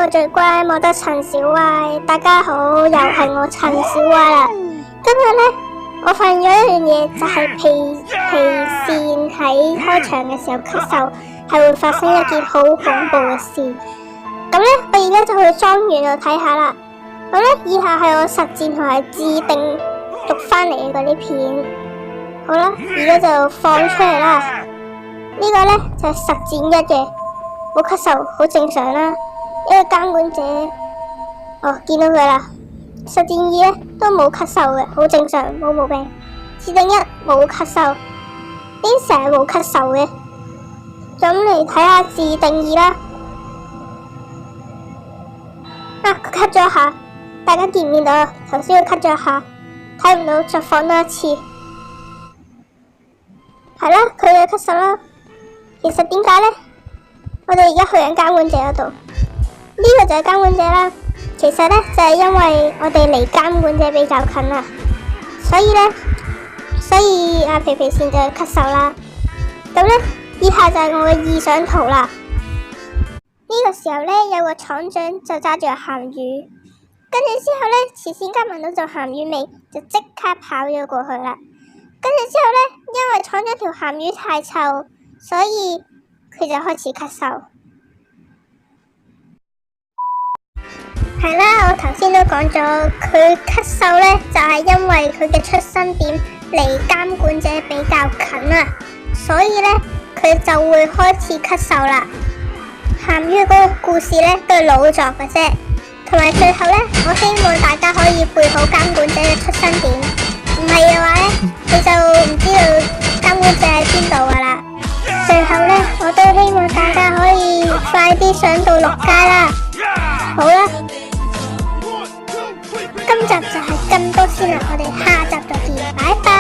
個最乖，我得陳小歪。大家好，又係我陳小歪啦。今日呢，我發現咗一樣嘢，就係皮線喺開場嘅時候咳嗽，係會發生一件好恐怖嘅事。咁呢，我而家就去莊園度睇下啦。咁呢，以下係我實戰同埋自定讀翻嚟嘅嗰啲片。好啦，而家就放出嚟啦。呢個呢，就係實戰一嘅，冇咳嗽，好正常啦。因為監管者，見到佢啦。實戰二呢，都冇咳嗽嘅，好正常，冇毛病。自定一冇咳嗽，邊成日冇咳嗽嘅？咁嚟睇下自定二啦。佢咳咗一下，大家見唔見到啊？頭先佢咳咗一下，睇唔到就放多一次。係啦，佢嘅咳嗽啦。其實點解呢？我哋而家去緊監管者嗰度，呢個就係監管者啦。其實呢，就係因為我哋離監管者比較近啦，所以阿皮線就咳嗽啦。咁呢，以下就係我嘅意想圖啦。呢個時候呢，有個廠長就揸住個鹹魚，跟住之後呢，慈善家聞到陣鹹魚味，就即刻跑咗過去啦。跟住之後呢，因為廠長條鹹魚太臭，所以佢就開始咳嗽。係啦，我頭先都講咗，佢咳嗽呢，就係因為佢嘅出生點離監管者比較近啊，所以呢，佢就會開始咳嗽啦。鹹魚嗰個故事呢，都係老作嘅啫，同埋最後呢，我希望大家可以背好監管者嘅出生點，唔係嘅話呢，你就唔知道監管者喺邊度噶啦。最後呢，我都希望大家可以快啲上到6階啦。好啦，今集就係咁多先啦，我哋下集再見，拜拜。